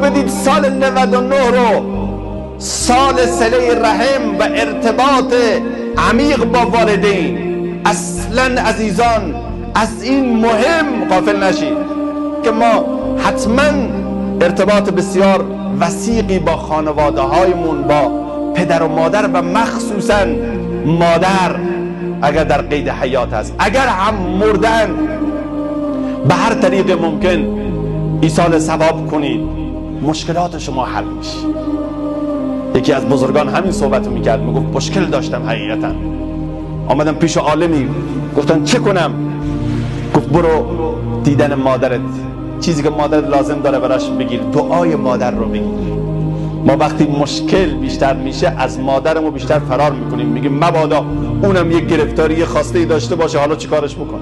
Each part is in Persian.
بدید سال 99 رو سال صله رحم و ارتباط عمیق با والدین. اصلا عزیزان از این مهم غافل نشید که ما حتما ارتباط بسیار وثیقی با خانواده هایمون، با پدر و مادر و مخصوصا مادر اگر در قید حیات هست، اگر هم مردن به هر طریق ممکن ایصال ثواب کنید، مشکلات شما حل میشه. یکی از بزرگان همین صحبت رو میکرد، میگفت مشکل داشتم حقیقتا، آمدم پیش عالمی، گفتن چه کنم؟ گفت برو دیدن مادرت، چیزی که مادرت لازم داره براش بگیر، دعای مادر رو بگیر. ما وقتی مشکل بیشتر میشه از مادرمو بیشتر فرار میکنیم، میگیم مبادا اونم یک گرفتاری خواسته داشته باشه، حالا چیکارش بکن؟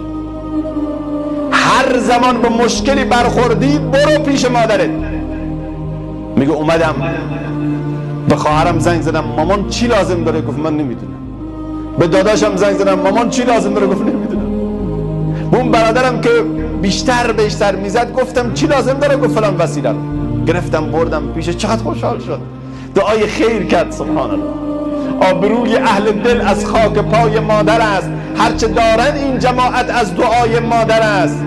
هر زمان به مشکلی برخوردی برو پیش مادرت. میگه اومدم به خواهرم زنگ زدم، مامان چی لازم داره؟ گفت من نمیدونم. به داداشم زنگ زدم، مامان چی لازم داره؟ گفت نمیدونم. اون برادرم که بیشتر میزد گفتم چی لازم داره؟ گفت فلان وسیله رو. گرفتم بردم پیش، چقدر خوشحال شد، دعای خیر کرد. سبحان الله. آبروی اهل دل از خاک پای مادر است، هرچه دارن این جماعت از دعای مادر است.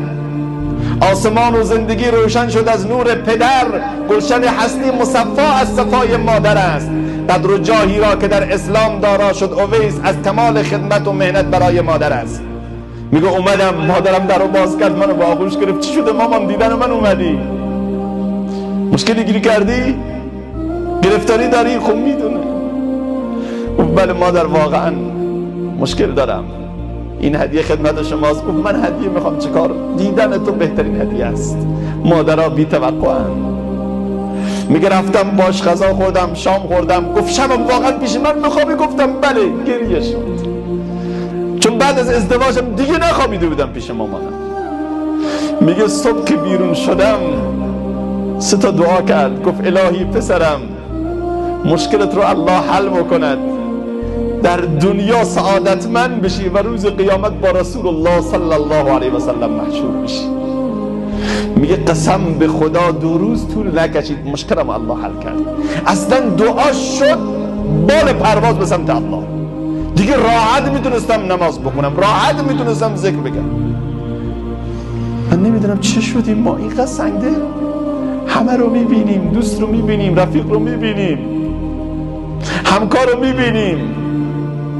آسمان و زندگی روشن شد از نور پدر، گلشن هستی مصفا از صفای مادر است. قدر و جاهی را که در اسلام دارا شد اویس، از کمال خدمت و مهنت برای مادر است. میگه اومدم، مادرم در رو باز کرد، منو با آغوش گرفت، چی شده مامان دیدن من اومدی؟ مشکلی گیری کردی؟ گرفتاری داری؟ خب میدونه. بله مادر واقعا مشکل دارم، این هدیه خدمت شماست. گفت من هدیه میخوام چیکار؟ دیدن تو بهترین هدیه است. مادرها بی توقعن. میگه رفتم باش غذا خوردم، شام خوردم، گفت شبم واقعا پیش من میخوابی؟ گفتم بله. گریه شد، چون بعد از ازدواجم دیگه نخوابیده بودم پیش مامانم. میگه صبح که بیرون شدم 3 تا دعا کرد، گفت الهی پسرم مشکلت رو الله حل بکند، در دنیا سعادتمند بشی و روز قیامت با رسول الله صلی الله علیه و سلم محشور بشی. میگه قسم به خدا 2 روز طول نکشید مشکلم الله حل کرد. اصلا دعا شد بال پرواز به سمت الله. دیگه راحت میتونستم نماز بخونم، راحت میتونستم ذکر بگم. من نمیدونم چه شدیم ما اینقدر سنگده. همه رو میبینیم، دوست رو میبینیم، رفیق رو میبینیم، همکار رو میبینیم،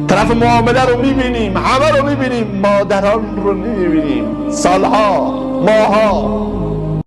طرف معامله رو میبینیم، همه رو میبینیم، مادران رو نمیبینیم. سالها، ماها